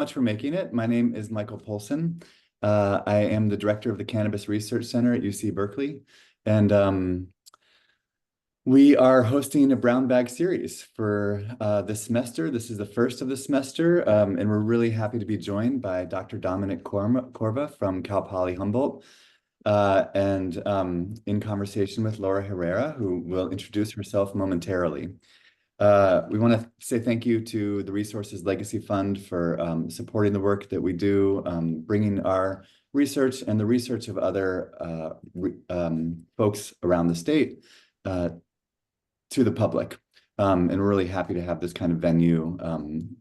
much for making it. My name is Michael Polson. I am the director of the Cannabis Research Center at UC Berkeley. And we are hosting a brown bag series for this semester. This is the first of the semester, and we're really happy to be joined by Dr. Dominic Corva from Cal Poly Humboldt, and in conversation with Laura Herrera, who will introduce herself momentarily. We want to say thank you to the Resources Legacy Fund for supporting the work that we do, bringing our research and the research of other folks around the state to the public. And we're really happy to have this kind of venue,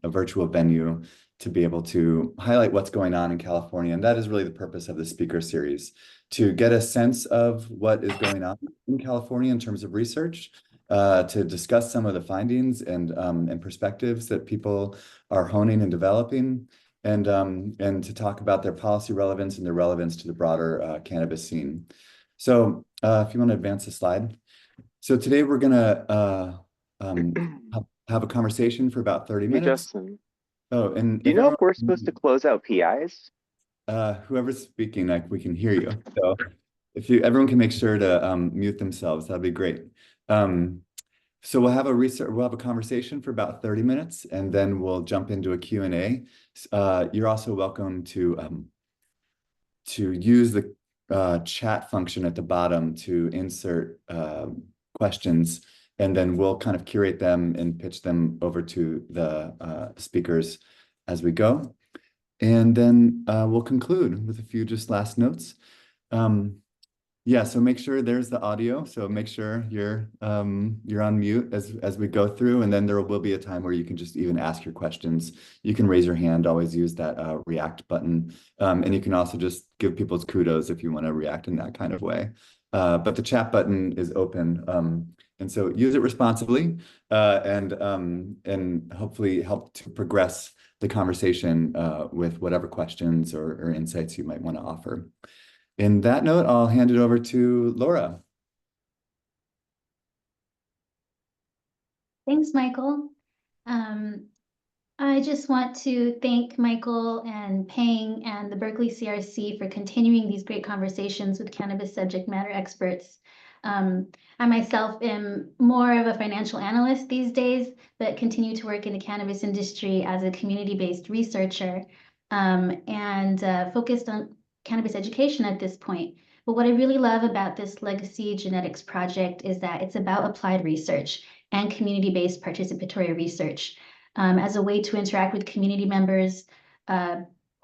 a virtual venue, to be able to highlight what's going on in California. And that is really the purpose of the speaker series, to get a sense of what is going on in California in terms of research, to discuss some of the findings and perspectives that people are honing and developing, and to talk about their policy relevance and their relevance to the broader cannabis scene. So if you want to advance the slide. So today we're going to have a conversation for about 30 minutes. Hey, Justin. Oh, and Do you know if we're supposed to close out PIs? Whoever's speaking, like, we can hear you. So if everyone can make sure to mute themselves, that'd be great. So we'll have a conversation for about 30 minutes, and then we'll jump into a Q&A. You're also welcome to use the chat function at the bottom to insert questions, and then we'll kind of curate them and pitch them over to the speakers as we go. And then we'll conclude with a few just last notes. Yeah, so make sure there's the audio. So make sure you're on mute as we go through, and then there will be a time where you can just even ask your questions. You can raise your hand, always use that react button. And you can also just give people's kudos if you want to react in that kind of way. But the chat button is open. And so use it responsibly, and hopefully help to progress the conversation with whatever questions or insights you might want to offer. In that note, I'll hand it over to Laura. Thanks, Michael. I just want to thank Michael and Peng and the Berkeley CRC for continuing these great conversations with cannabis subject matter experts. I myself am more of a financial analyst these days, but continue to work in the cannabis industry as a community-based researcher, and focused on cannabis education at this point. But what I really love about this Legacy Genetics project is that it's about applied research and community-based participatory research, as a way to interact with community members,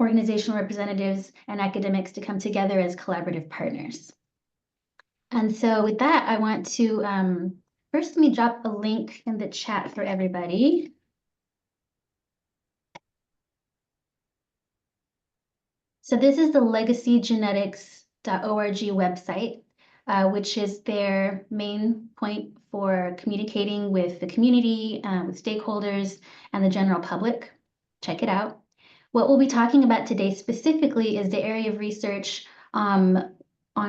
organizational representatives, and academics to come together as collaborative partners. And so with that, I want to first let me drop a link in the chat for everybody. So this is the legacygenetics.org website, which is their main point for communicating with the community, with stakeholders, and the general public. Check it out. What we'll be talking about today specifically is the area of research on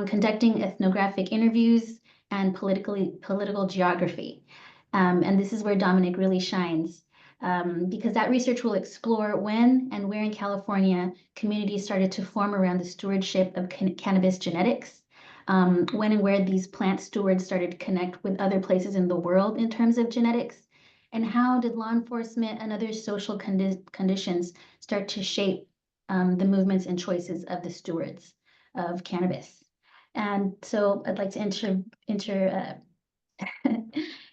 conducting ethnographic interviews and political geography. And this is where Dominic really shines. Because that research will explore when and where in California communities started to form around the stewardship of cannabis genetics, when and where these plant stewards started to connect with other places in the world in terms of genetics, and how did law enforcement and other social conditions start to shape the movements and choices of the stewards of cannabis. And so I'd like to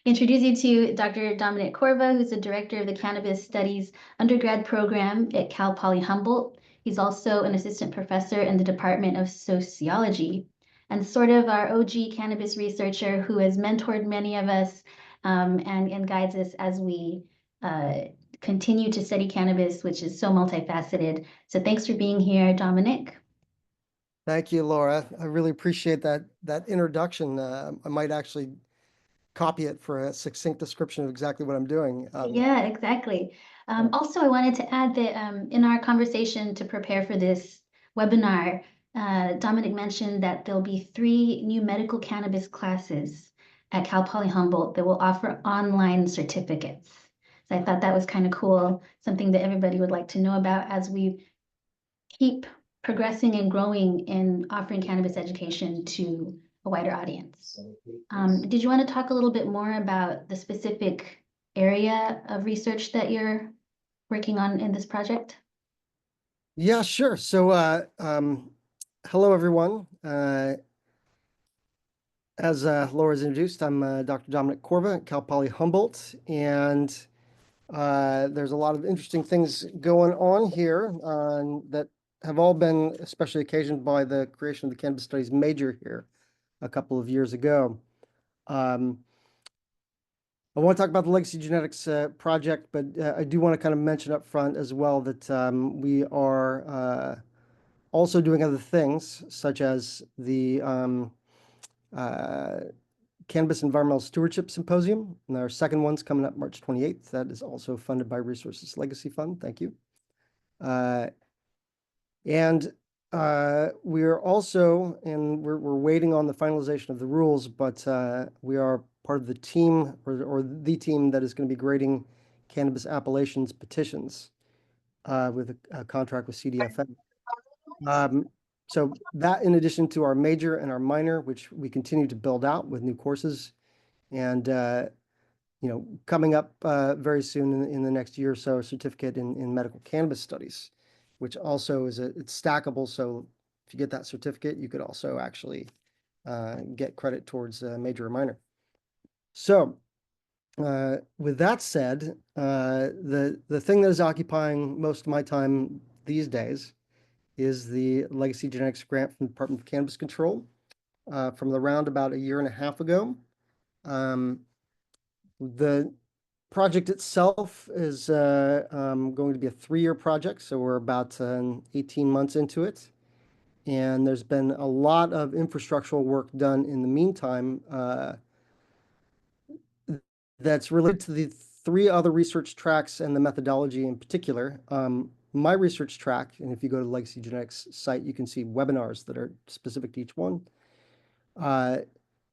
introduce you to Dr. Dominic Corva, who's the director of the Cannabis Studies undergrad program at Cal Poly Humboldt. He's also an assistant professor in the Department of Sociology, and sort of our OG cannabis researcher who has mentored many of us, and guides us as we continue to study cannabis, which is so multifaceted. So thanks for being here, Dominic. Thank you, Laura. I really appreciate that introduction. I might actually copy it for a succinct description of exactly what I'm doing. Yeah, exactly. Also, I wanted to add that in our conversation to prepare for this webinar, Dominic mentioned that there'll be 3 new medical cannabis classes at Cal Poly Humboldt that will offer online certificates. So I thought that was kind of cool, something that everybody would like to know about as we keep progressing and growing in offering cannabis education to a wider audience. Did you want to talk a little bit more about the specific area of research that you're working on in this project? Yeah, sure. So, hello, everyone. As Laura's introduced, I'm Dr. Dominic Corva at Cal Poly Humboldt, and there's a lot of interesting things going on here that have all been especially occasioned by the creation of the Cannabis Studies major here a couple of years ago. I want to talk about the Legacy Genetics project, but I do want to kind of mention up front as well that we are also doing other things, such as the Cannabis Environmental Stewardship Symposium, and our second one's coming up March 28th. That is also funded by Resources Legacy Fund. Thank you. And we're also, and we're waiting on the finalization of the rules, but we are part of the team or the team that is going to be grading cannabis appellations petitions with a contract with CDFN. So that, in addition to our major and our minor, which we continue to build out with new courses, and coming up very soon in the next year or so, a certificate in medical cannabis studies, which also is it's stackable. So if you get that certificate, you could also actually get credit towards major or minor. So with that said, the thing that is occupying most of my time these days is the Legacy Genetics grant from the Department of Cannabis Control from around about a year and a half ago. The project itself is going to be a 3-year project, so we're about 18 months into it. And there's been a lot of infrastructural work done in the meantime that's related to the 3 other research tracks and the methodology in particular. My research track, and if you go to the Legacy Genetics site, you can see webinars that are specific to each one,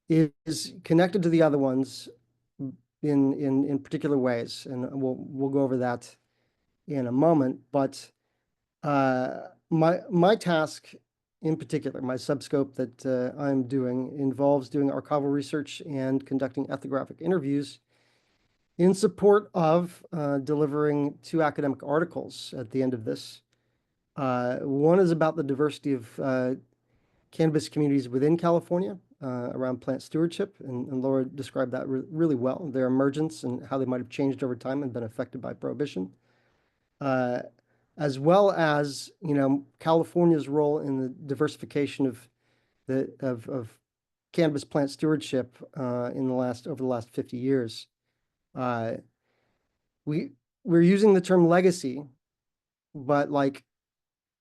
is connected to the other ones in particular ways, and we'll go over that in a moment. But my task in particular, my subscope that I'm doing, involves doing archival research and conducting ethnographic interviews in support of delivering 2 academic articles at the end of this. One is about the diversity of cannabis communities within California around plant stewardship, and Laura described that really well, their emergence and how they might have changed over time and been affected by prohibition, as well as California's role in the diversification of cannabis plant stewardship over the last 50 years. We're using the term legacy, but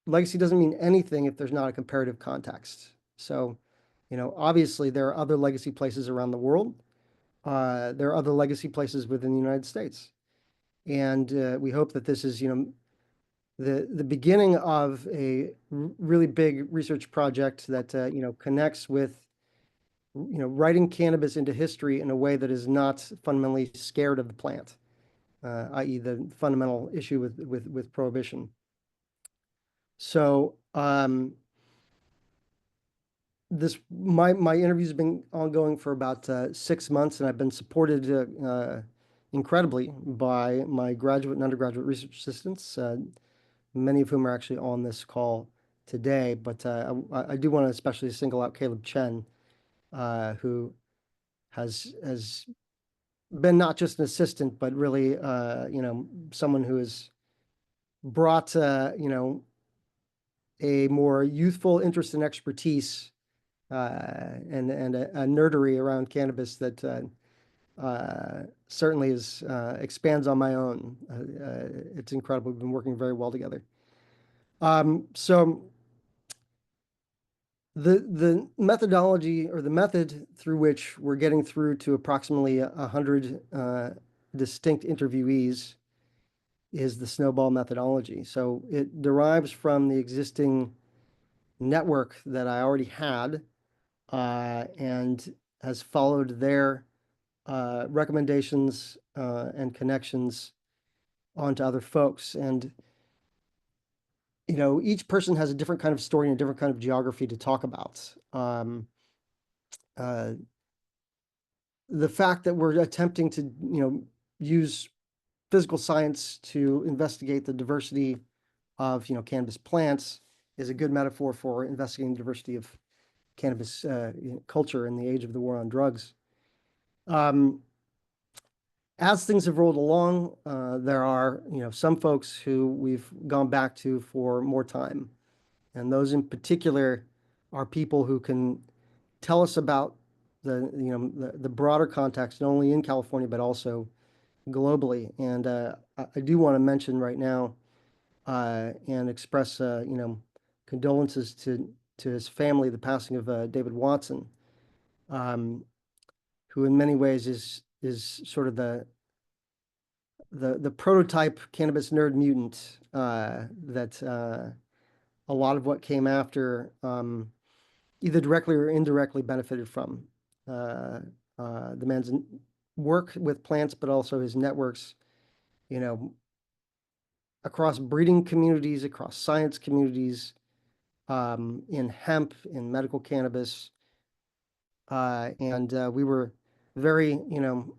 legacy doesn't mean anything if there's not a comparative context. So, obviously there are other legacy places around the world. There are other legacy places within the United States. And we hope that this is, the beginning of a really big research project that, connects with, writing cannabis into history in a way that is not fundamentally scared of the plant, i.e. the fundamental issue with prohibition. So, my interviews have been ongoing for about 6 months, and I've been supported incredibly by my graduate and undergraduate research assistants, many of whom are actually on this call today. But I do want to especially single out Caleb Chen, who has been not just an assistant, but really someone who has brought a more youthful interest and expertise and a nerdery around cannabis that certainly expands on my own. It's incredible. We've been working very well together. So the methodology, or the method through which we're getting through to approximately 100 distinct interviewees, is the snowball methodology. So it derives from the existing network that I already had, and has followed their recommendations and connections onto other folks. And, you know, each person has a different kind of story and a different kind of geography to talk about. The fact that we're attempting to, you know, use physical science to investigate the diversity of, you know, cannabis plants is a good metaphor for investigating the diversity of cannabis culture in the age of the war on drugs. As things have rolled along, there are, you know, some folks who we've gone back to for more time. And those in particular are people who can tell us about the, you know, the broader context, not only in California, but also globally. And I do want to mention right now and express, you know, condolences to his family, the passing of David Watson, who in many ways is sort of the prototype cannabis nerd mutant that a lot of what came after either directly or indirectly benefited from. The man's work with plants, but also his networks, you know, across breeding communities, across science communities, in hemp, in medical cannabis. And we were very, you know,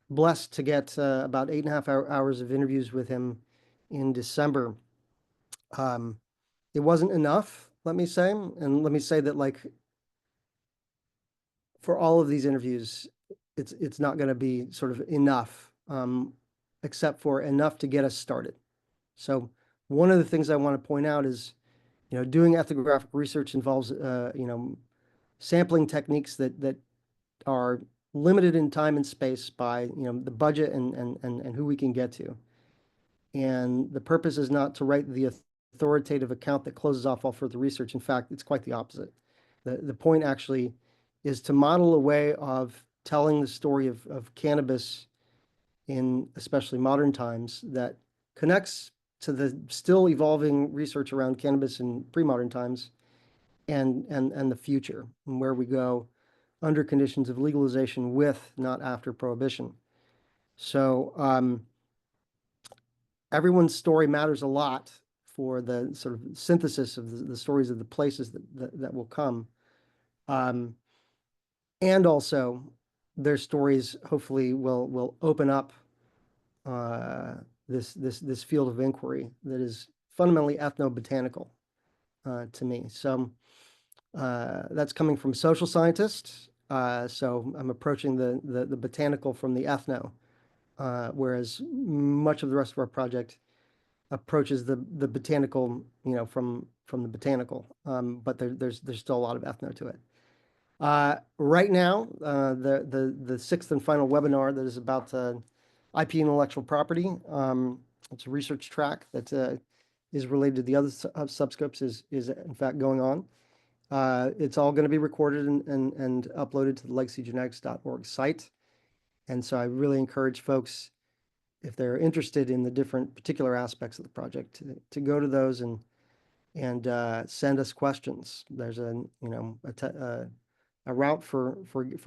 blessed to get about 8.5 hours of interviews with him in December. It wasn't enough, let me say. And let me say that, like, for all of these interviews, it's not going to be sort of enough, except for enough to get us started. So one of the things I want to point out is, you know, doing ethnographic research involves, you know, sampling techniques that are limited in time and space by, you know, the budget and who we can get to. And the purpose is not to write the authoritative account that closes off all further research. In fact, it's quite the opposite. The point actually is to model a way of telling the story of cannabis in especially modern times that connects to the still evolving research around cannabis in pre-modern times and the future, and where we go under conditions of legalization with, not after, prohibition. So everyone's story matters a lot for the sort of synthesis of the stories of the places that will come. And also their stories hopefully will open up this field of inquiry that is fundamentally ethnobotanical to me. So that's coming from social scientists. So I'm approaching the botanical from the ethno, whereas much of the rest of our project approaches the botanical, you know, from the botanical. But there's still a lot of ethno to it. Right now, the sixth and final webinar that is about IP intellectual property. It's a research track that is related to the other subscopes is in fact going on. It's all going to be recorded and uploaded to the legacygenetics.org site. And so I really encourage folks, if they're interested in the different particular aspects of the project, to go to those and send us questions. There's a, you know, a route for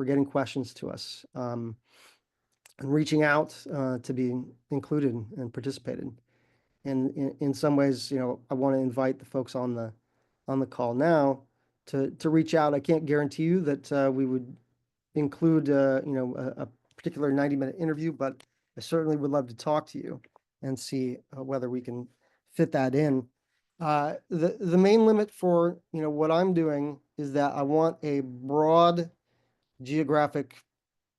getting questions to us, and reaching out to be included and participated. And in some ways, you know, I want to invite the folks on the call now to reach out. I can't guarantee you that we would include you know, a particular 90-minute interview, but I certainly would love to talk to you and see whether we can fit that in. The main limit for, you know, what I'm doing is that I want a broad geographic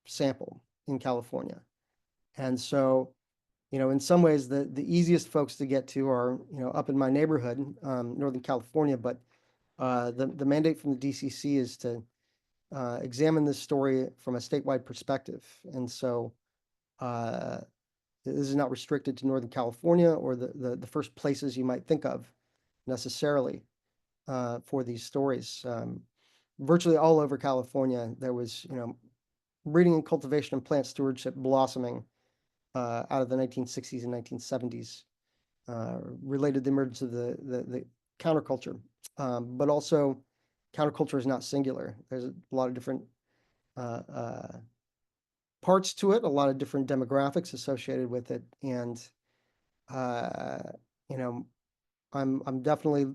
sample in California. And so, you know, in some ways, the easiest folks to get to are, you know, up in my neighborhood, Northern California. But the mandate from the DCC is to examine this story from a statewide perspective. And so this is not restricted to Northern California or the first places you might think of necessarily for these stories. Virtually all over California, there was, you know, breeding and cultivation and plant stewardship blossoming out of the 1960s and 1970s, related to the emergence of the counterculture. But also, counterculture is not singular. There's a lot of different parts to it, a lot of different demographics associated with it. And you know, I'm definitely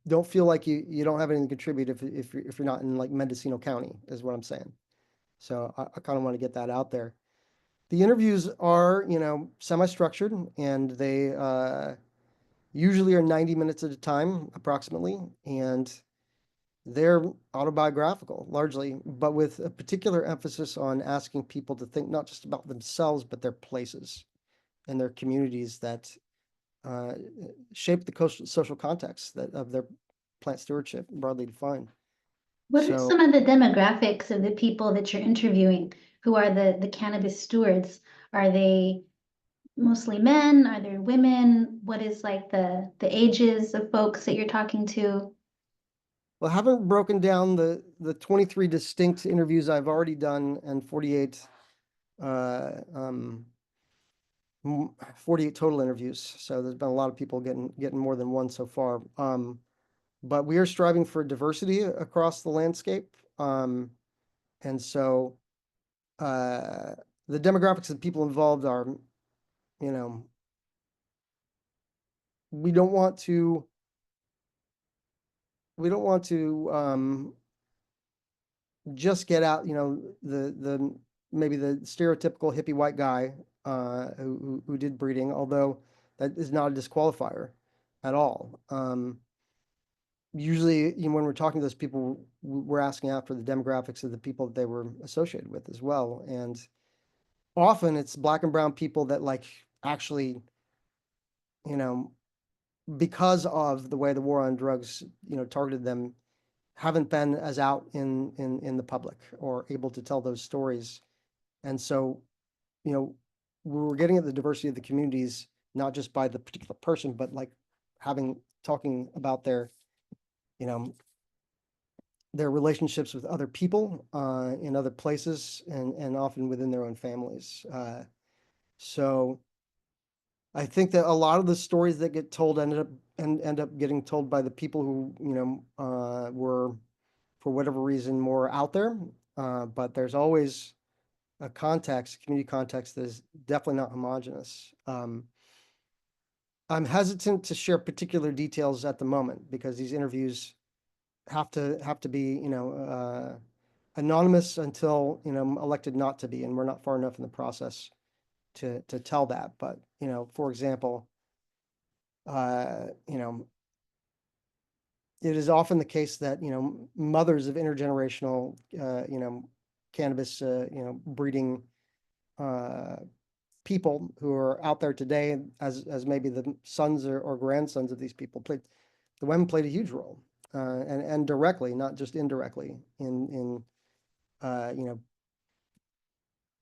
don't feel like you don't have anything to contribute if you're not in like Mendocino County, is what I'm saying. So I kind of want to get that out there. The interviews are, semi-structured, and they usually are 90 minutes at a time, approximately, and they're autobiographical largely, but with a particular emphasis on asking people to think not just about themselves, but their places and their communities that uh, shape the social context of their plant stewardship, broadly defined. What are So, some of the demographics of the people that you're interviewing who are the cannabis stewards? Are they mostly men? Are there women? What is like the ages of folks that you're talking to? well, I haven't broken down the 23 distinct interviews I've already done and 48 uh, um, 48 total interviews. So there's been a lot of people getting more than one so far. But we are striving for diversity across the landscape. And so uh, the demographics of the people involved are, you know, we don't want to just get out, the maybe the stereotypical hippie white guy who did breeding, although that is not a disqualifier at all. Usually, when we're talking to those people, we're asking after the demographics of the people that they were associated with as well. And often it's Black and brown people that like actually, you know, because of the way the war on drugs, targeted them, haven't been as out in the public or able to tell those stories. And so, we're getting at the diversity of the communities, not just by the particular person, but like talking about you know, their relationships with other people in other places and often within their own families. So I think that a lot of the stories that get told end up getting told by the people who, were, for whatever reason, more out there. But there's always a community context that is definitely not homogenous. I'm hesitant to share particular details at the moment because these interviews have to be, anonymous until, elected not to be, and we're not far enough in the process to tell that. But, for example, it is often the case that, mothers of intergenerational, cannabis, breeding people who are out there today as maybe the sons or grandsons of these people the women played a huge role, and directly, not just indirectly in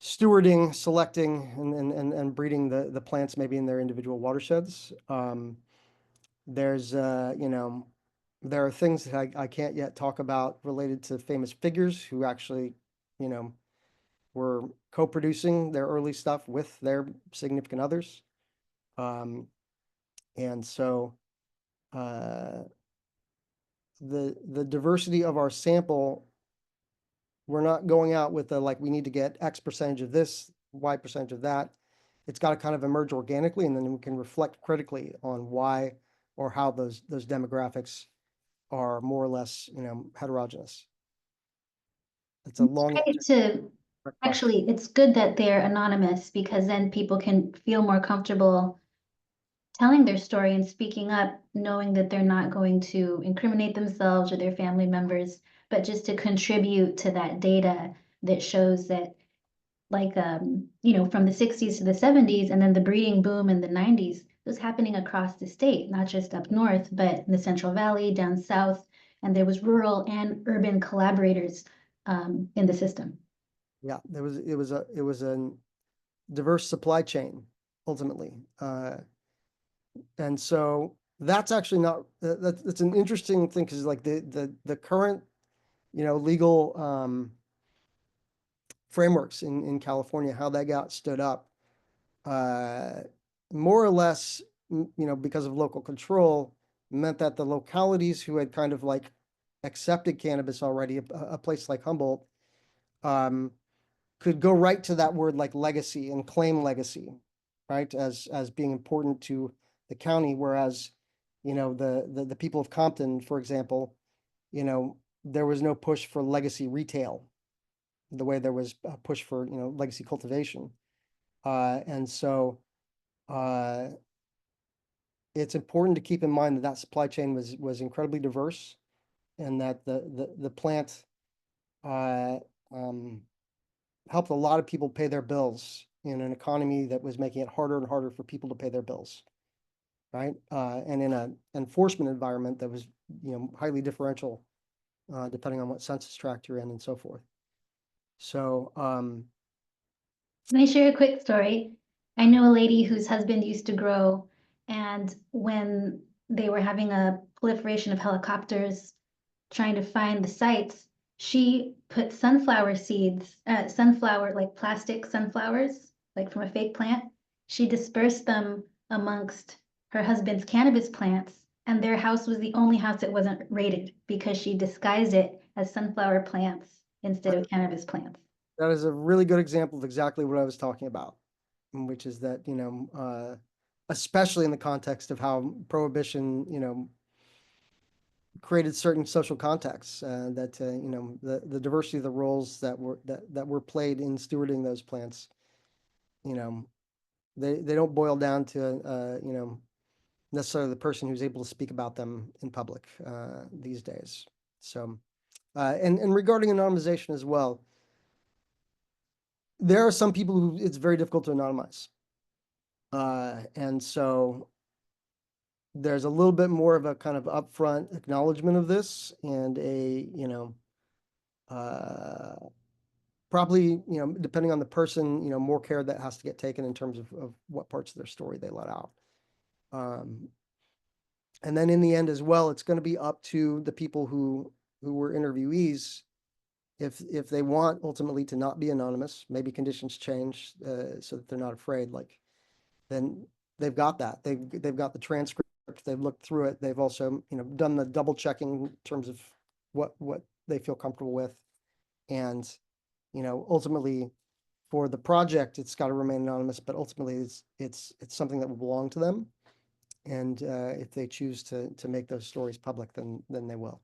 stewarding, selecting, and breeding the plants maybe in their individual watersheds. There's, there are things that I can't yet talk about related to famous figures who actually, were co-producing their early stuff with their significant others. And so the diversity of our sample, we're not going out with we need to get X percentage of this, Y percentage of that. It's got to kind of emerge organically, and then we can reflect critically on why or how those demographics are more or less, heterogeneous. It's a long Great to question. actually, it's good that they're anonymous because then people can feel more comfortable telling their story and speaking up, knowing that they're not going to incriminate themselves or their family members, but just to contribute to that data that shows that like from the 60s to the 70s and then the breeding boom in the 90s was happening across the state, not just up north, but in the Central Valley, down south, and there was rural and urban collaborators in the system. Yeah, it was a diverse supply chain ultimately. And so that's actually not, that's an interesting thing because like the current, legal frameworks in California, how that got stood up, more or less, because of local control, meant that the localities who had kind of like accepted cannabis already, a place like Humboldt, could go right to that word like legacy and claim legacy. right, as being important to the county, whereas, you know, the people of Compton, for example, you know, there was no push for legacy retail the way there was a push for, you know, legacy cultivation. And so it's important to keep in mind that that supply chain was incredibly diverse, and that the plant helped a lot of people pay their bills in an economy that was making it harder and harder for people to pay their bills, right? And in an enforcement environment that was, you know, highly differential, depending on what census tract you're in and so forth. So, Can I share a quick story? I know a lady whose husband used to grow, and when they were having a proliferation of helicopters trying to find the sites, she put sunflower seeds, sunflower, like plastic sunflowers, like from a fake plant. She dispersed them amongst her husband's cannabis plants, and their house was the only house that wasn't raided because she disguised it as sunflower plants instead of cannabis plants. that is a really good example of exactly what I was talking about, which is that, you know, especially in the context of how prohibition, you know, created certain social contexts, that, you know, the diversity of the roles that were played in stewarding those plants, you know, they don't boil down to, you know, necessarily the person who's able to speak about them in public, these days. So, and regarding anonymization as well, there are some people who it's very difficult to anonymize. And so there's a little bit more of a kind of upfront acknowledgement of this, and a, you know, probably, you know, depending on the person, you know, more care that has to get taken in terms of what parts of their story they let out. And then in the end as well, it's going to be up to the people who were interviewees, if they want ultimately to not be anonymous, maybe conditions change, so that they're not afraid, like, then they've got that. They've got the transcript, they've looked through it, they've also, you know, done the double checking in terms of what they feel comfortable with. And, you know, ultimately for the project, it's got to remain anonymous, but ultimately it's something that will belong to them. And if they choose to make those stories public, then they will.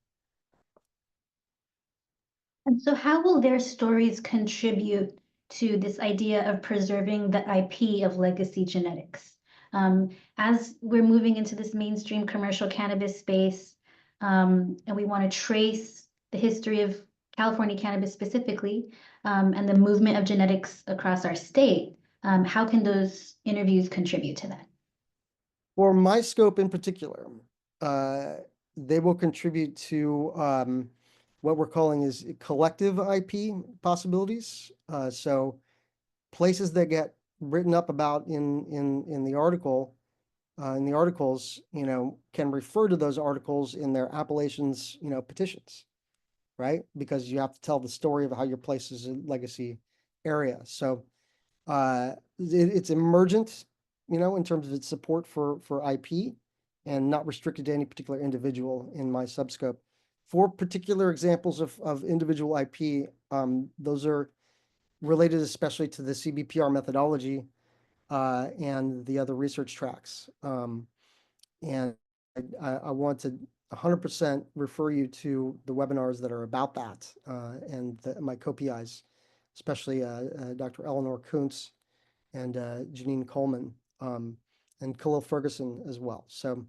And so how will their stories contribute to this idea of preserving the IP of legacy genetics? As we're moving into this mainstream commercial cannabis space, and we want to trace the history of California cannabis specifically, and the movement of genetics across our state, how can those interviews contribute to that? For my scope in particular, they will contribute to what we're calling is collective IP possibilities. So places that get written up about in the article, in the articles, you know, can refer to those articles in their appellations, you know, petitions, right? Because you have to tell the story of how your place is a legacy area. So it's emergent, you know, in terms of its support for IP, and not restricted to any particular individual in my subscope. For particular examples of individual IP, those are related especially to the CBPR methodology, and the other research tracks. And I want to 100% refer you to the webinars that are about that, and my co-PIs, especially Dr. Eleanor Kuntz and Janine Coleman, and Khalil Ferguson as well. So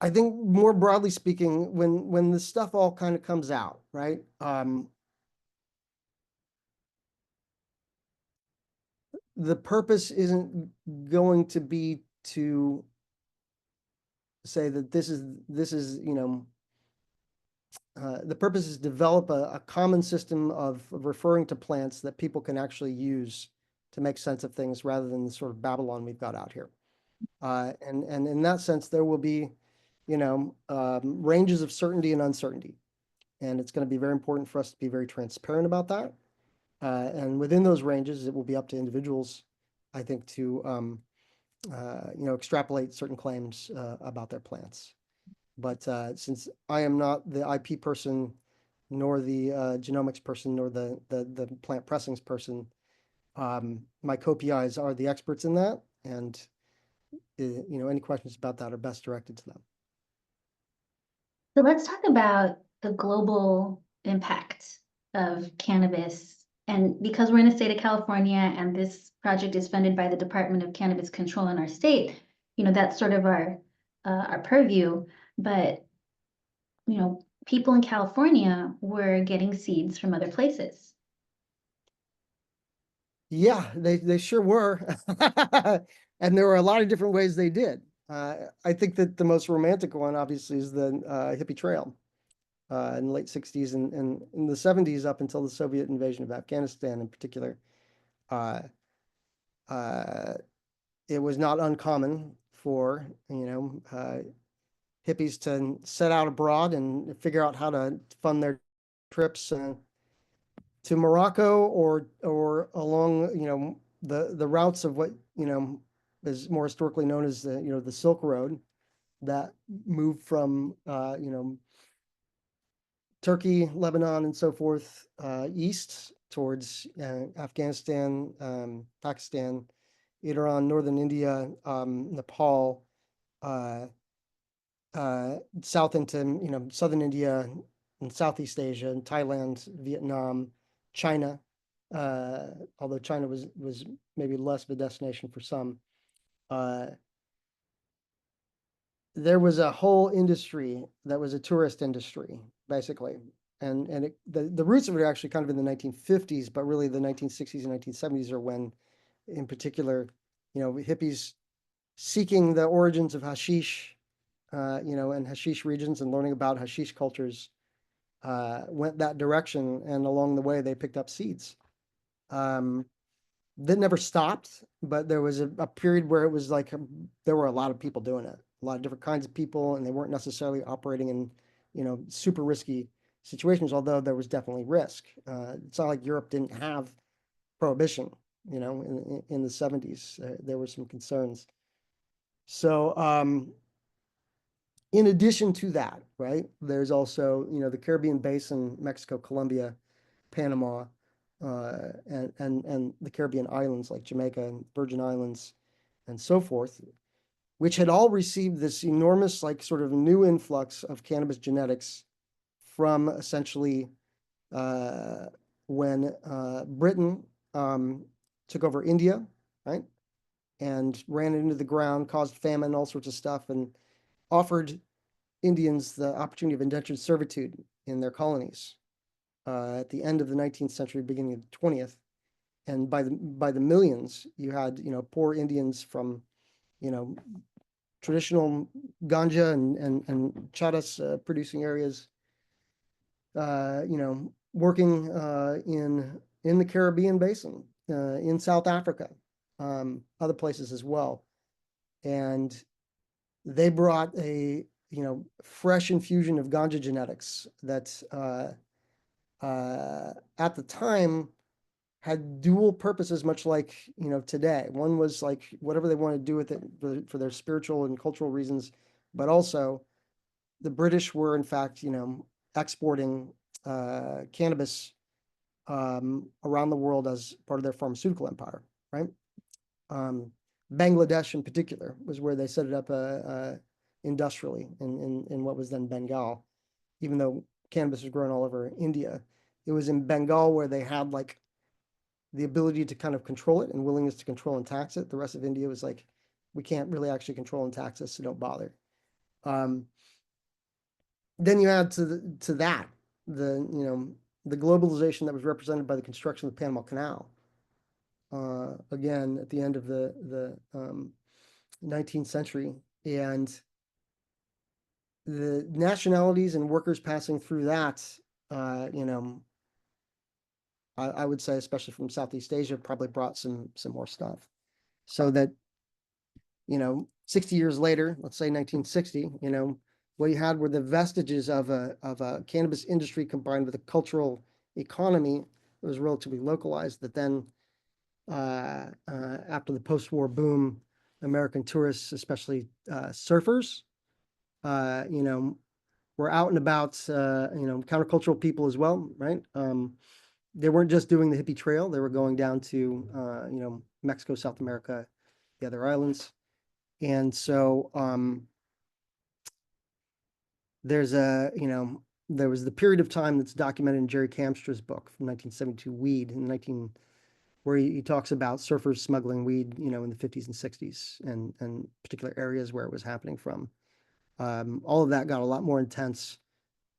I think more broadly speaking, when this stuff all kind of comes out, right? The purpose isn't going to be to say that this is, you know, the purpose is to develop a common system of referring to plants that people can actually use to make sense of things, rather than the sort of Babylon we've got out here. And in that sense, there will be, you know, ranges of certainty and uncertainty. And it's going to be very important for us to be very transparent about that. And within those ranges, it will be up to individuals, I think, to, you know, extrapolate certain claims about their plants. But since I am not the IP person nor the genomics person, nor the plant pressings person. My co-PIs are the experts in that, and any questions about that are best directed to them. So let's talk about the global impact of cannabis. And because we're in the state of California and this project is funded by the Department of Cannabis Control in our state, that's sort of our purview. But, people in California were getting seeds from other places. Yeah, they sure were. And there were a lot of different ways they did. I think that the most romantic one, obviously, is the hippie trail in the late 60s and in the 70s up until the Soviet invasion of Afghanistan in particular. It was not uncommon for, hippies to set out abroad and figure out how to fund their trips to Morocco or along, the routes of what, is more historically known as the Silk Road that moved from, Turkey, Lebanon, and so forth, east towards Afghanistan, Pakistan, Iran, northern India, Nepal, south into, southern India and Southeast Asia, and Thailand, Vietnam, China, although China was maybe less of a destination for some. There was a whole industry that was a tourist industry, basically. And the roots of it are actually kind of in the 1950s, but really the 1960s and 1970s are when, in particular, hippies seeking the origins of hashish, and hashish regions and learning about hashish cultures, went that direction. And along the way, they picked up seeds. That never stopped, but there was a period where it was like there were a lot of people doing it, a lot of different kinds of people, and they weren't necessarily operating in, super risky situations, although there was definitely risk. It's not like Europe didn't have prohibition, in the 70s. There were some concerns. So, in addition to that, right, there's also, the Caribbean Basin, Mexico, Colombia, Panama, and the Caribbean islands like Jamaica and Virgin Islands and so forth, which had all received this enormous, like, sort of new influx of cannabis genetics from essentially when Britain took over India, right, and ran it into the ground, caused famine, all sorts of stuff, and offered Indians the opportunity of indentured servitude in their colonies at the end of the 19th century, beginning of the 20th. And by the millions, you had, poor Indians from, traditional ganja and charas producing areas, working in the Caribbean Basin, in South Africa, other places as well. And they brought a, fresh infusion of ganja genetics that at the time had dual purposes, much like, today. One was like whatever they wanted to do with it for their spiritual and cultural reasons, but also the British were in fact, exporting cannabis around the world as part of their pharmaceutical empire, right? Bangladesh in particular was where they set it up industrially in what was then Bengal, even though cannabis was grown all over India. It was in Bengal where they had like the ability to kind of control it and willingness to control and tax it. The rest of India was like, we can't really actually control and tax this, so don't bother. Then you add to that the globalization that was represented by the construction of the Panama Canal. Again, at the end of the 19th century, and the nationalities and workers passing through that, I would say, especially from Southeast Asia, probably brought some more stuff. So that, 60 years later, let's say 1960, what you had were the vestiges of a cannabis industry combined with a cultural economy that was relatively localized, that then after the post-war boom, American tourists, especially surfers, were were out and about, countercultural people as well, right? They weren't just doing the hippie trail. They were going down to, Mexico, South America, the other islands. And so there was the period of time that's documented in Jerry Kamstra's book from 1972, Weed, where he talks about surfers smuggling weed, in the 50s and 60s and particular areas where it was happening from. All of that got a lot more intense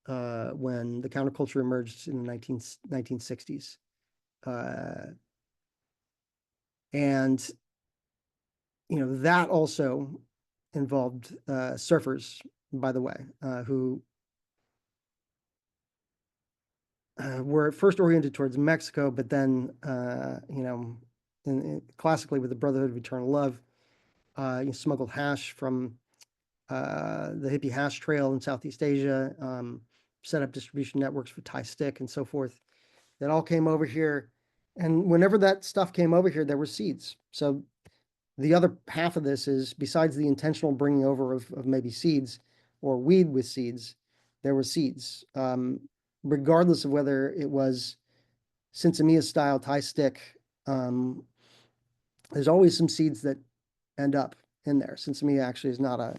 when the counterculture emerged in the 1960s. And, that also involved surfers, by the way, who were at first oriented towards Mexico, but then, classically with the Brotherhood of Eternal Love, smuggled hash from the hippie hash trail in Southeast Asia, set up distribution networks for Thai stick and so forth. That all came over here. And whenever that stuff came over here, there were seeds. So the other half of this is, besides the intentional bringing over of maybe seeds or weed with seeds, there were seeds. Regardless of whether it was Sinsemilla style Thai stick, there's always some seeds that end up in there. Sinsemilla actually is not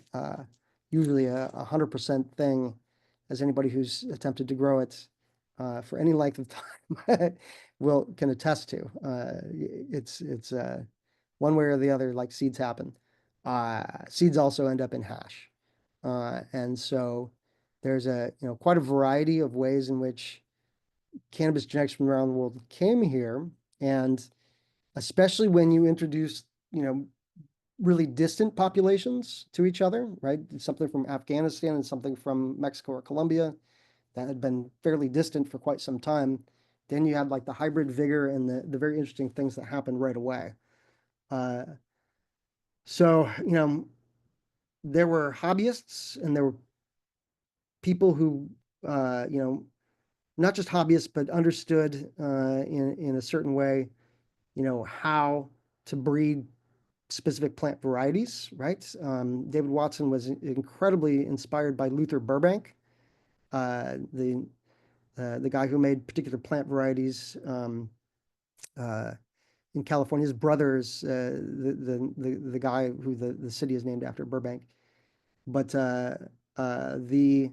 usually a 100% thing, as anybody who's attempted to grow it for any length of time can attest to. It's one way or the other, like seeds happen. Seeds also end up in hash. And so there's quite a variety of ways in which cannabis genetics from around the world came here. And especially when you introduce, really distant populations to each other, right? Something from Afghanistan and something from Mexico or Colombia that had been fairly distant for quite some time. Then you had like the hybrid vigor and the very interesting things that happened right away. So, there were hobbyists and there were people who, not just hobbyists, but understood in a certain way, how to breed specific plant varieties, right? David Watson was incredibly inspired by Luther Burbank, the guy who made particular plant varieties in California. His brother is the guy who the city is named after, Burbank. But the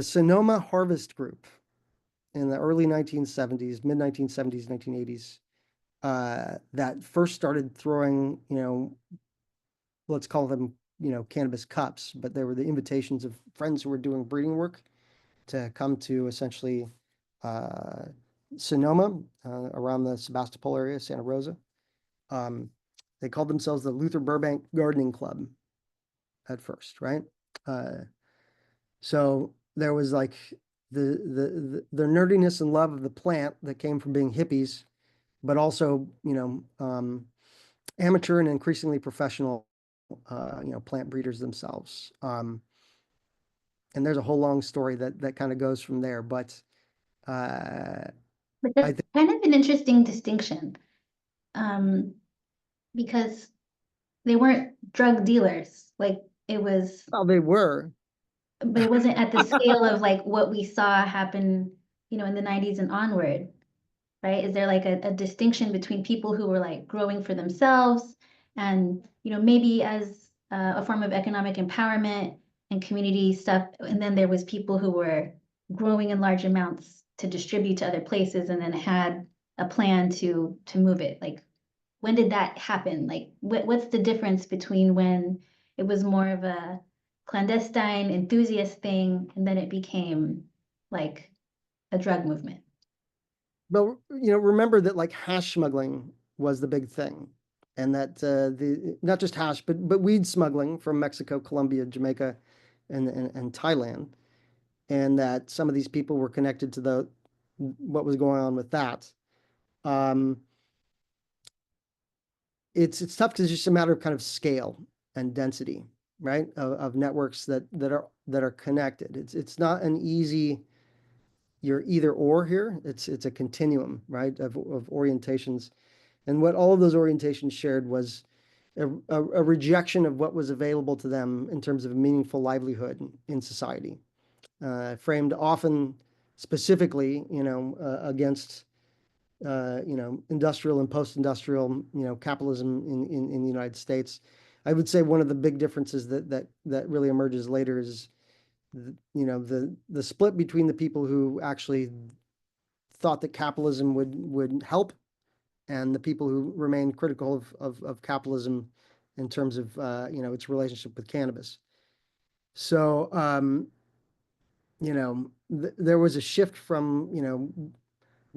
Sonoma Harvest Group in the early 1970s, mid 1970s, 1980s, that first started throwing, let's call them, cannabis cups, but they were the invitations of friends who were doing breeding work to come to essentially Sonoma, around the Sebastopol area, Santa Rosa. They called themselves the Luther Burbank Gardening Club at first, right? So there was like the nerdiness and love of the plant that came from being hippies, but also, amateur and increasingly professional, plant breeders themselves. And there's a whole long story that kind of goes from there, but But that's kind of an interesting distinction, because they weren't drug dealers. Like it was, well, they were, but it wasn't at the scale of like what we saw happen, in the 90s and onward, right? Is there like a distinction between people who were like growing for themselves and, maybe as a form of economic empowerment and community stuff, and then there was people who were growing in large amounts to distribute to other places and then had a plan to move it? Like, when did that happen? Like, what's the difference between when it was more of a clandestine enthusiast thing and then it became like a drug movement? but remember that like hash smuggling was the big thing, and that not just hash, but weed smuggling from Mexico, Colombia, Jamaica, and Thailand, and that some of these people were connected to what was going on with that. It's tough because it's just a matter of kind of scale and density, right? Of networks that are connected. It's not an easy, you're either or here. It's a continuum, right, of orientations. And what all of those orientations shared was, a rejection of what was available to them in terms of a meaningful livelihood in society, framed often specifically, against, industrial and post-industrial, capitalism in the United States. I would say one of the big differences that really emerges later is, the split between the people who actually thought that capitalism would help and the people who remained critical of capitalism in terms of, its relationship with cannabis. So, there was a shift from,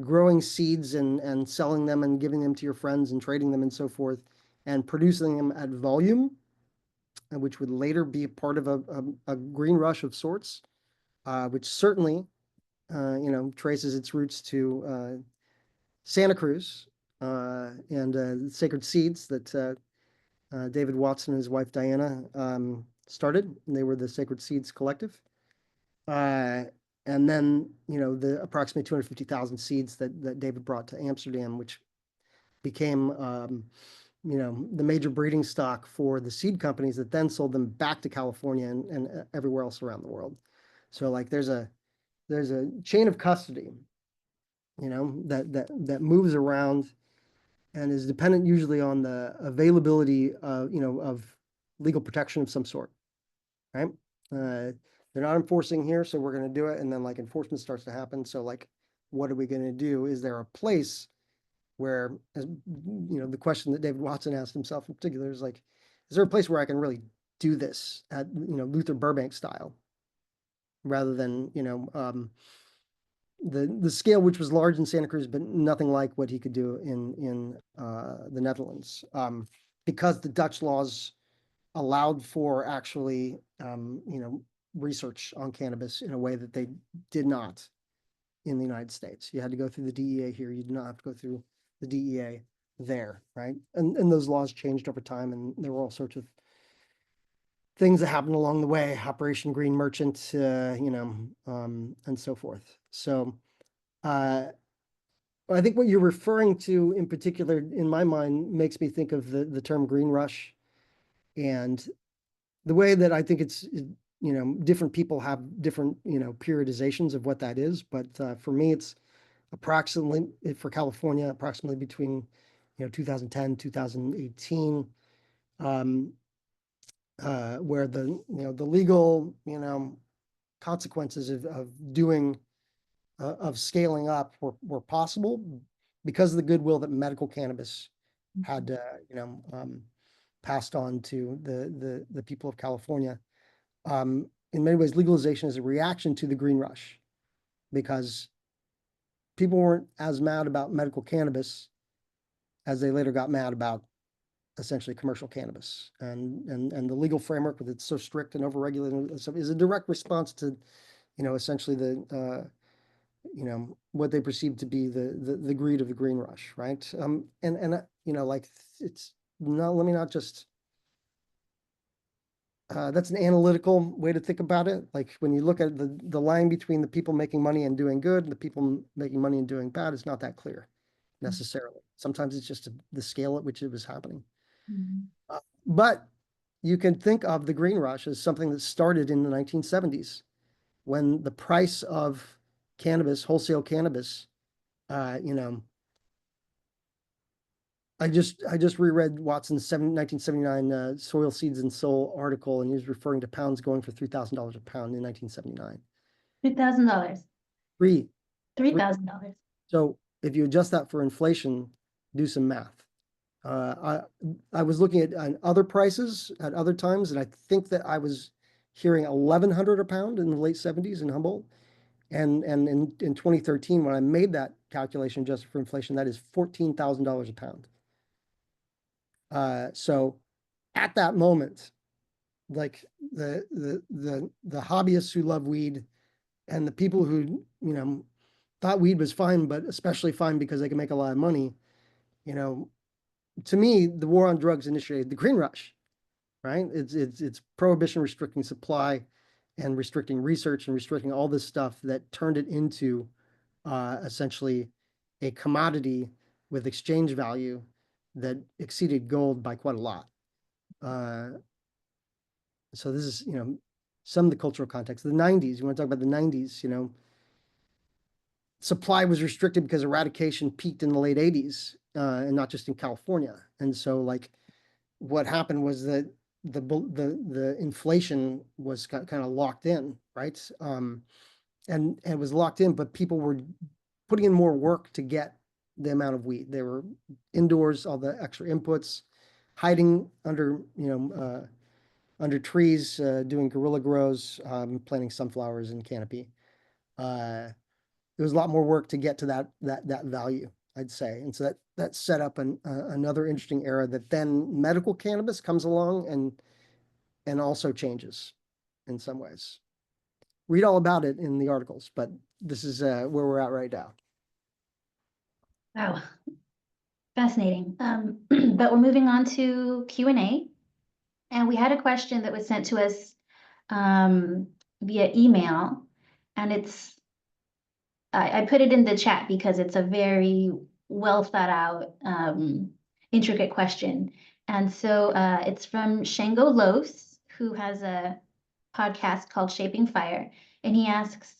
growing seeds and selling them and giving them to your friends and trading them and so forth, and producing them at volume, which would later be part of a green rush of sorts, which certainly, traces its roots to Santa Cruz and Sacred Seeds that David Watson and his wife Diana started. And they were the Sacred Seeds Collective. And then, the approximately 250,000 seeds that David brought to Amsterdam, which became, the major breeding stock for the seed companies that then sold them back to California and everywhere else around the world. So like there's a chain of custody, that moves around and is dependent usually on the availability of legal protection of some sort, right? They're not enforcing here, so we're going to do it. And then like enforcement starts to happen. So like, what are we going to do? Is there a place where, the question that David Watson asked himself in particular is like, is there a place where I can really do this at, Luther Burbank style, rather than, the scale, which was large in Santa Cruz, but nothing like what he could do in the Netherlands, because the Dutch laws allowed for actually, research on cannabis in a way that they did not in the United States. You had to go through the DEA here. You did not have to go through the DEA there, right? And those laws changed over time, and there were all sorts of things that happened along the way, Operation Green Merchant, and so forth. So I think what you're referring to in particular, in my mind, makes me think of the term green rush, and the way that I think it's, different people have different, periodizations of what that is. But for me, it's approximately, for California, approximately between, 2010, 2018, where the legal, consequences of doing, of scaling up were possible because of the goodwill that medical cannabis had, passed on to the people of California. In many ways, legalization is a reaction to the green rush, because people weren't as mad about medical cannabis as they later got mad about essentially commercial cannabis, and the legal framework with it's so strict and overregulated is a direct response to, essentially the what they perceive to be the greed of the green rush, right? Like it's not, let me not just that's an analytical way to think about it. Like when you look at the line between the people making money and doing good and the people making money and doing bad, it's not that clear necessarily. Sometimes it's just the scale at which it was happening. But you can think of the green rush as something that started in the 1970s, when the price of cannabis, wholesale cannabis, I just reread Watson's 1979 Soil Seeds and Soul article, and he was referring to pounds going for $3,000 a pound in 1979. $2,000. $3,000. So if you adjust that for inflation, do some math. I was looking at other prices at other times, and I think that I was hearing $1,100 a pound in the late 70s in Humboldt. And in 2013, when I made that calculation just for inflation, that is $14,000 a pound. So at that moment, like the hobbyists who love weed and the people who, thought weed was fine, but especially fine because they can make a lot of money, to me, the war on drugs initiated the green rush, right? It's prohibition, restricting supply and restricting research and restricting all this stuff that turned it into essentially a commodity with exchange value that exceeded gold by quite a lot. So this is, some of the cultural context. The 90s, you want to talk about the 90s, supply was restricted because eradication peaked in the late 80s, and not just in California. And so like what happened was that the inflation was kind of locked in, right? And it was locked in, but people were putting in more work to get the amount of weed. They were indoors, all the extra inputs, hiding under, under trees, doing guerrilla grows, planting sunflowers in canopy. There was a lot more work to get to that value, I'd say. And so that set up another interesting era that then medical cannabis comes along and also changes in some ways. Read all about it in the articles, but this is where we're at right now. Wow, fascinating. But we're moving on to Q&A. And we had a question that was sent to us via email, and I put it in the chat because it's a very well thought out, intricate question. And so it's from Shango Los, who has a podcast called Shaping Fire. And he asks,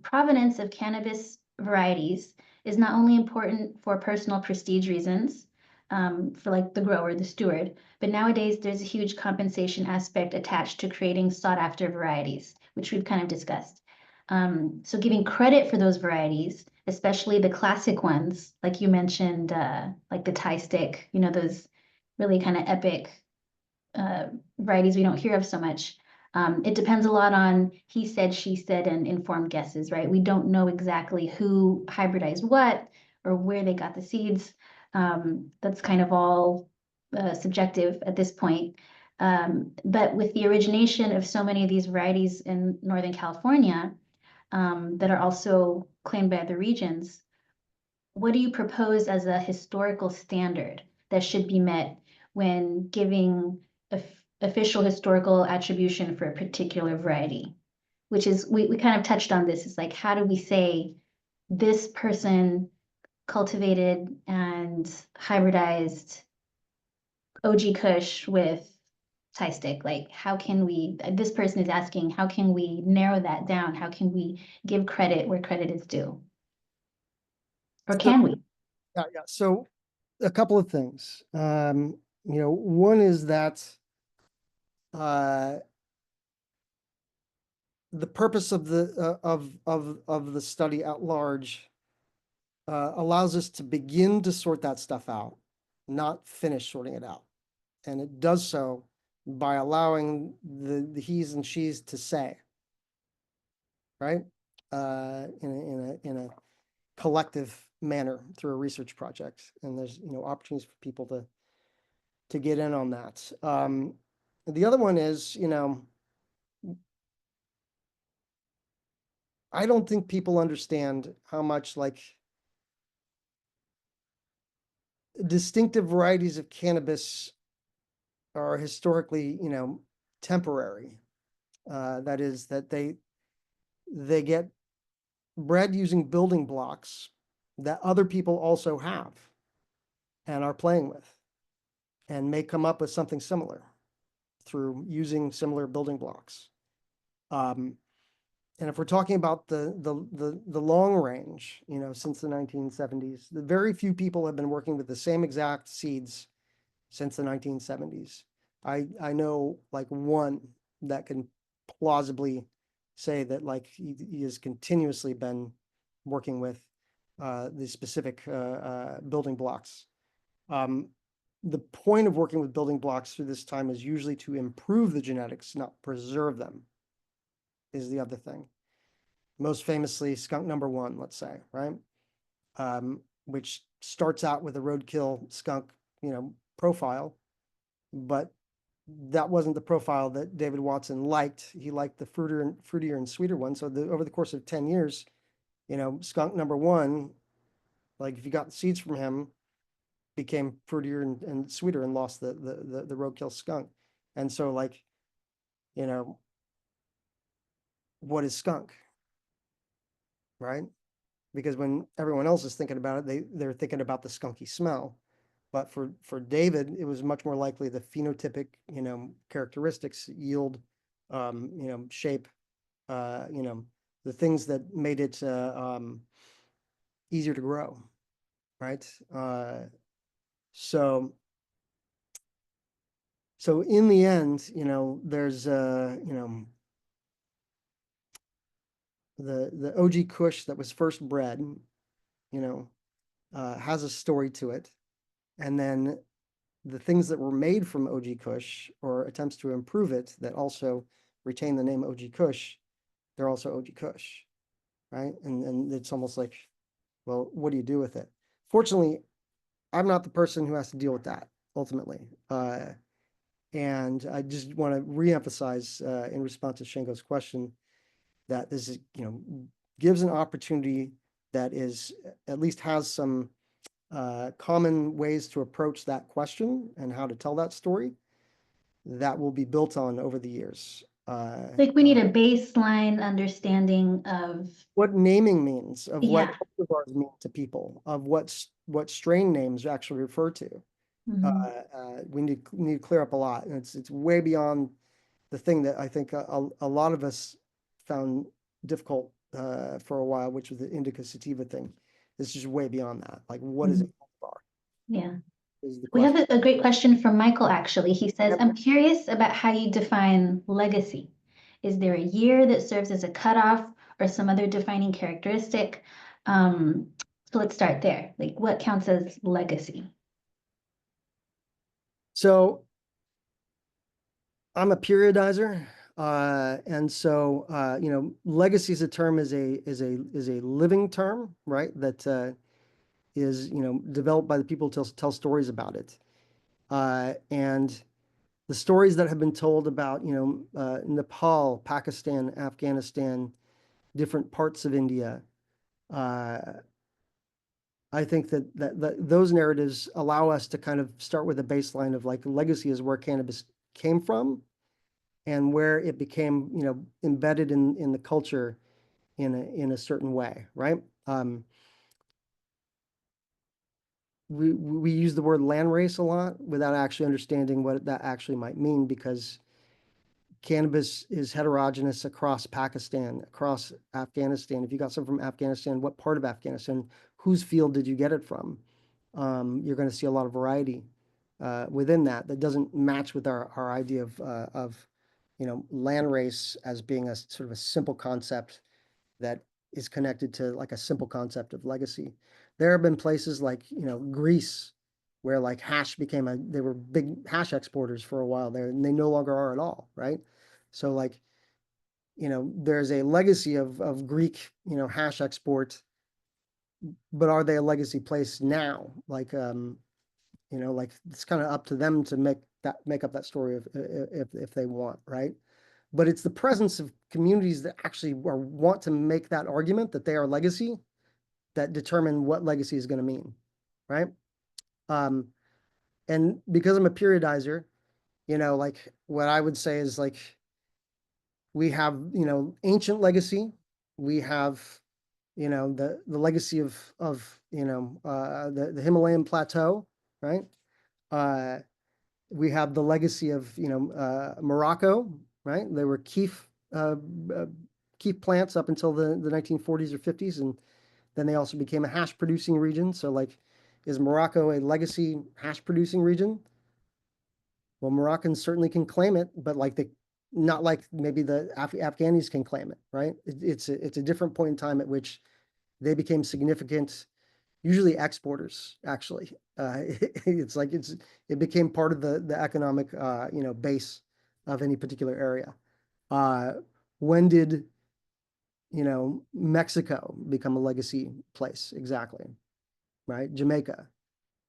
provenance of cannabis varieties is not only important for personal prestige reasons, for like the grower, the steward, but nowadays there's a huge compensation aspect attached to creating sought after varieties, which we've kind of discussed. So giving credit for those varieties, especially the classic ones, like you mentioned, like the Thai stick, those really kind of epic varieties we don't hear of so much. It depends a lot on he said, she said, and informed guesses, right? We don't know exactly who hybridized what or where they got the seeds. That's kind of all subjective at this point. But with the origination of so many of these varieties in Northern California, that are also claimed by other regions, what do you propose as a historical standard that should be met when giving official historical attribution for a particular variety? Which is, we kind of touched on this. It's like, how do we say this person cultivated and hybridized OG Kush with Thai stick? Like, how can we, this person is asking, how can we narrow that down? How can we give credit where credit is due? Or can we? Yeah. So a couple of things. One is that the purpose of the study at large allows us to begin to sort that stuff out, not finish sorting it out. And it does so by allowing the he's and she's to say, right? In a collective manner through a research project. And there's, opportunities for people to get in on that. The other one is, I don't think people understand how much like distinctive varieties of cannabis are historically, temporary. That is that they get bred using building blocks that other people also have and are playing with and may come up with something similar through using similar building blocks. And if we're talking about the long range, since the 1970s, very few people have been working with the same exact seeds since the 1970s. I know like one that can plausibly say that like he has continuously been working with the specific building blocks. The point of working with building blocks through this time is usually to improve the genetics, not preserve them, is the other thing. Most famously, skunk number 1, let's say, right? Which starts out with a roadkill skunk, profile, but that wasn't the profile that David Watson liked. He liked the fruitier and sweeter one. So over the course of 10 years, skunk number 1, like if you got seeds from him, became fruitier and sweeter and lost the roadkill skunk. And so like, what is skunk? Right? Because when everyone else is thinking about it, they're thinking about the skunky smell. But for David, it was much more likely the phenotypic, characteristics, yield, shape, the things that made it easier to grow, right? So in the end, there's the OG Kush that was first bred, has a story to it, and then the things that were made from OG Kush or attempts to improve it that also retain the name OG Kush, they're also OG Kush, right? And it's almost like, well, what do you do with it? Fortunately, I'm not the person who has to deal with that ultimately. And I just want to reemphasize in response to Shango's question that this is, gives an opportunity that is at least has some common ways to approach that question and how to tell that story that will be built on over the years. Like we need a baseline understanding of what naming means, of what Yeah. cultivars mean to people, of what strain names actually refer to. We need to clear up a lot, and it's way beyond the thing that I think a lot of us found difficult for a while, which was the indica sativa thing. It's just way beyond that. Like, what is a cultivar? Yeah. Is the We have question. a great question from Michael, actually. He says, Yep. I'm curious about how you define legacy. Is there a year that serves as a cutoff or some other defining characteristic? So let's start there. Like, what counts as legacy? So I'm a periodizer, and so legacy as a term is a living term, right? That is developed by the people who tell stories about it, and the stories that have been told about Nepal, Pakistan, Afghanistan, different parts of India. I think that those narratives allow us to kind of start with a baseline of like legacy is where cannabis came from and where it became, embedded in the culture in a certain way, right? We use the word land race a lot without actually understanding what that actually might mean, because cannabis is heterogeneous across Pakistan, across Afghanistan. If you got some from Afghanistan, what part of Afghanistan? Whose field did you get it from? You're going to see a lot of variety within that doesn't match with our idea of land race as being a sort of a simple concept that is connected to like a simple concept of legacy. There have been places like Greece where like hash they were big hash exporters for a while there, and they no longer are at all, right? So like there's a legacy of Greek hash export, but are they a legacy place now? Like like it's kind of up to them to make up that story if they want, right? But it's the presence of communities that actually want to make that argument that they are legacy that determine what legacy is going to mean, right? And because I'm a periodizer, like what I would say is like we have ancient legacy, we have the legacy of the Himalayan plateau, right? We have the legacy of Morocco, right? They were keef plants up until the 1940s or 50s, and then they also became a hash producing region. So like, is Morocco a legacy hash producing region? Well, Moroccans certainly can claim it, but like not like maybe the Afghanis can claim it, right? It's a different point in time at which they became significant, usually exporters, actually. It's like it became part of the economic base of any particular area. When did Mexico become a legacy place? Exactly, right? Jamaica.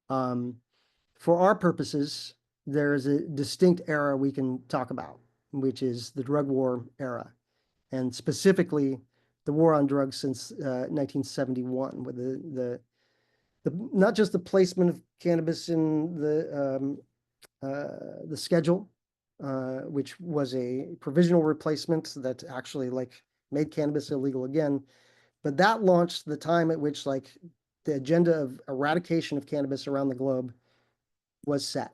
For our purposes, there is a distinct era we can talk about, which is the drug war era, and specifically the war on drugs since 1971, with the not just the placement of cannabis in the schedule, which was a provisional replacement that actually like made cannabis illegal again, but that launched the time at which like the agenda of eradication of cannabis around the globe was set,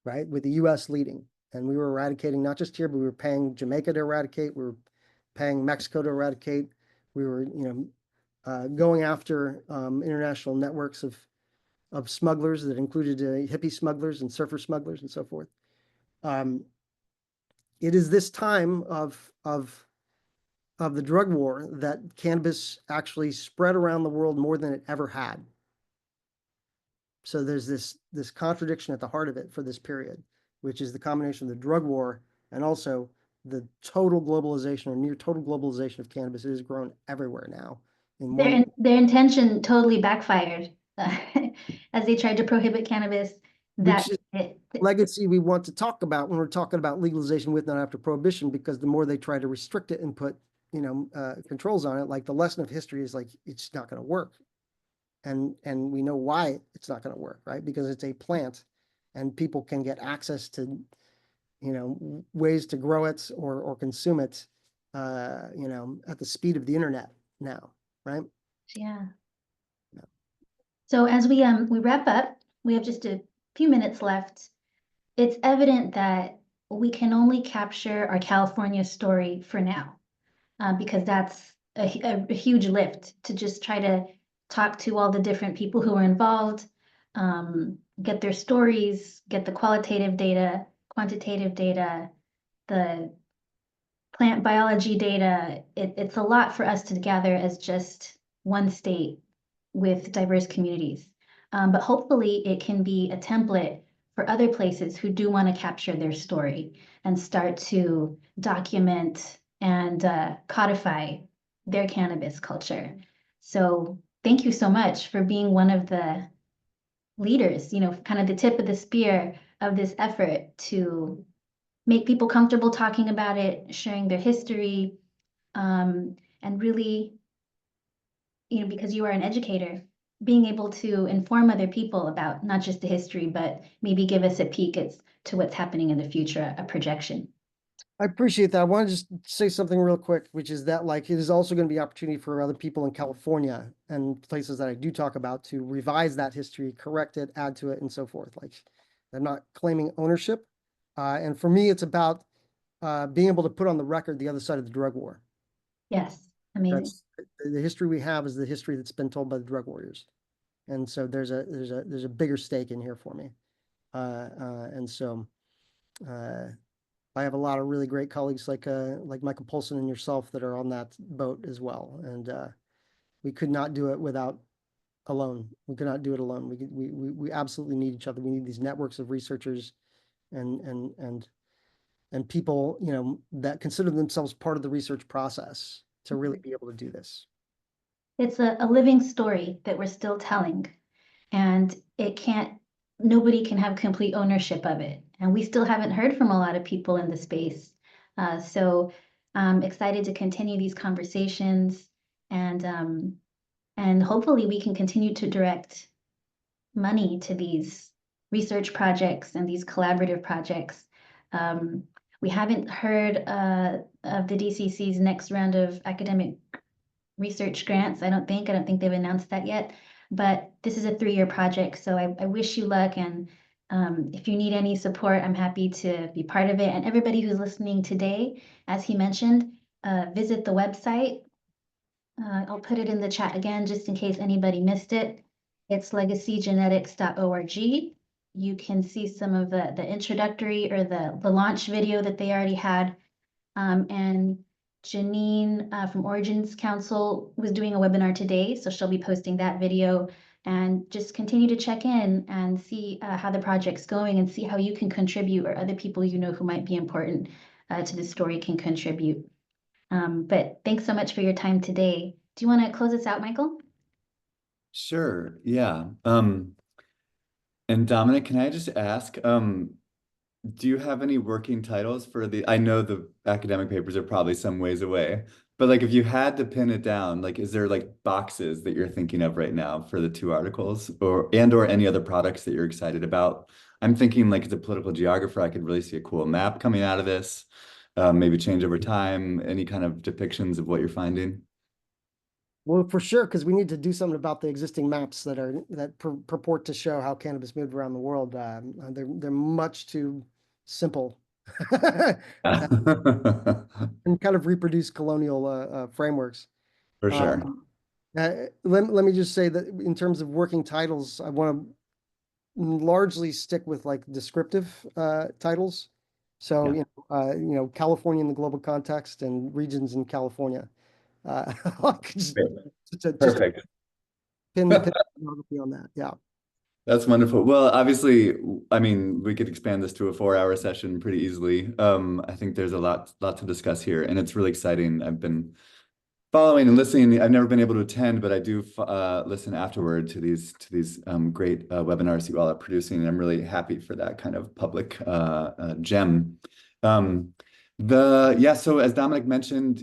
right? With the US leading. And we were eradicating not just here, but we were paying Jamaica to eradicate. We were paying Mexico to eradicate. We were, going after international networks of smugglers that included hippie smugglers and surfer smugglers and so forth. It is this time of the drug war that cannabis actually spread around the world more than it ever had. So there's this contradiction at the heart of it for this period, which is the combination of the drug war and also the total globalization or near total globalization of cannabis. It has grown everywhere now. Their intention totally backfired as they tried to prohibit cannabis. Which is legacy we want to talk about when we're talking about legalization with and after prohibition, because the more they try to restrict it and put controls on it, like the lesson of history is like it's not going to work, and we know why it's not going to work, right? Because it's a plant, and people can get access to ways to grow it or consume it, at the speed of the internet now, right? Yeah. So as we wrap up, we have just a few minutes left. It's evident that we can only capture our California story for now, because that's a huge lift to just try to talk to all the different people who are involved, get their stories, get the qualitative data, quantitative data, the plant biology data. It's a lot for us to gather as just one state with diverse communities. But hopefully it can be a template for other places who do want to capture their story and start to document and codify their cannabis culture. So thank you so much for being one of the leaders, kind of the tip of the spear of this effort to make people comfortable talking about it, sharing their history, and really, because you are an educator, being able to inform other people about not just the history, but maybe give us a peek to what's happening in the future, a projection. I appreciate that. I want to just say something real quick, which is that it is also going to be opportunity for other people in California and places that I do talk about to revise that history, correct it, add to it, and so forth. I'm not claiming ownership. And for me, it's about being able to put on the record the other side of the drug war. Yes, amazing. The history we have is the history that's been told by the drug warriors, and so there's a bigger stake in here for me, and so I have a lot of really great colleagues like Michael Polson and yourself that are on that boat as well, and we could not do it alone. We could not do it alone. We absolutely need each other. We need these networks of researchers and people that consider themselves part of the research process to really be able to do this. It's a living story that we're still telling, and nobody can have complete ownership of it. And we still haven't heard from a lot of people in the space. So I'm excited to continue these conversations, and hopefully we can continue to direct money to these research projects and these collaborative projects. We haven't heard of the DCC's next round of academic research grants. I don't think they've announced that yet, but this is a 3-year project. So I wish you luck. And if you need any support, I'm happy to be part of it. And everybody who's listening today, as he mentioned, visit the website. I'll put it in the chat again, just in case anybody missed it. It's legacygenetics.org. You can see some of the introductory or the launch video that they already had. And Janine from Origins Council was doing a webinar today, so she'll be posting that video. And just continue to check in and see how the project's going and see how you can contribute, or other people who might be important to the story can contribute. But thanks so much for your time today. Do you want to close us out, Michael? Sure, yeah. And Dominic, can I just ask, do you have any working titles for I know the academic papers are probably some ways away, but if you had to pin it down, is there boxes that you're thinking of right now for the 2 articles or any other products that you're excited about? I'm thinking as a political geographer, I could really see a cool map coming out of this, maybe change over time, any kind of depictions of what you're finding. Well, for sure, because we need to do something about the existing maps that purport to show how cannabis moved around the world. They're much too simple and kind of reproduce colonial frameworks. For sure. Let me just say that in terms of working titles, I want to largely stick with like descriptive titles. So, Yeah. California in the global context and regions in California. Just Perfect. pin photography on that. Yeah. That's wonderful. Well, obviously, I mean, we could expand this to a 4-hour session pretty easily. I think there's a lot to discuss here, and it's really exciting. I've been following and listening. I've never been able to attend, but I do listen afterward to these great webinars you all are producing, and I'm really happy for that kind of public gem. So as Dominic mentioned,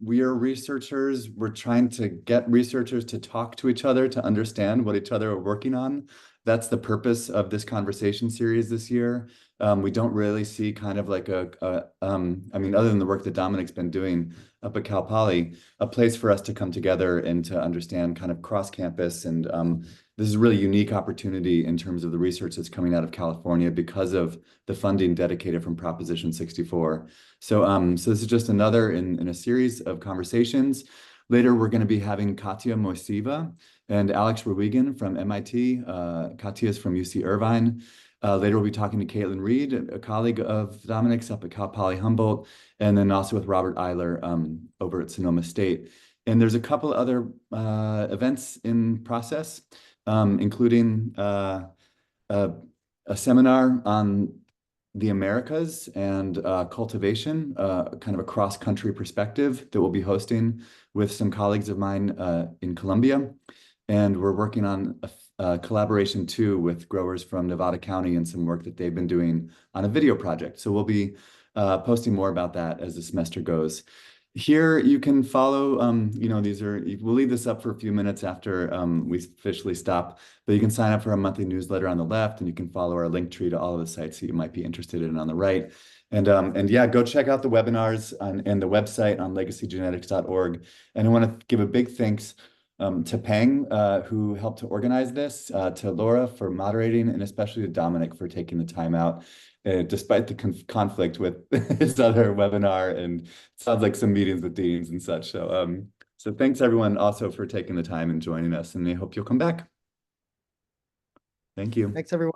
we are researchers. We're trying to get researchers to talk to each other, to understand what each other are working on. That's the purpose of this conversation series this year. We don't really see kind of like I mean, other than the work that Dominic's been doing up at Cal Poly, a place for us to come together and to understand kind of cross campus. And this is a really unique opportunity in terms of the research that's coming out of California because of the funding dedicated from Proposition 64. So this is just another in a series of conversations. Later, we're going to be having Katya Moisiva and Alex Rawigan from MIT. Katya is from UC Irvine. Later, we'll be talking to Caitlin Reed, a colleague of Dominic's up at Cal Poly Humboldt, and then also with Robert Eiler over at Sonoma State. And there's a couple other events in process, including a seminar on the Americas and cultivation, kind of a cross-country perspective that we'll be hosting with some colleagues of mine in Colombia. And we're working on a collaboration too with growers from Nevada County and some work that they've been doing on a video project. So we'll be posting more about that as the semester goes. Here you can follow, we'll leave this up for a few minutes after we officially stop, but you can sign up for a monthly newsletter on the left, and you can follow our link tree to all of the sites that you might be interested in on the right. And yeah, go check out the webinars and the website on legacygenetics.org. And I want to give a big thanks to Peng, who helped to organize this, to Laura for moderating, and especially to Dominic for taking the time out. Despite the conflict with his other webinar and sounds like some meetings with deans and such. So thanks everyone also for taking the time and joining us, and I hope you'll come back. Thank you. Thanks, everyone.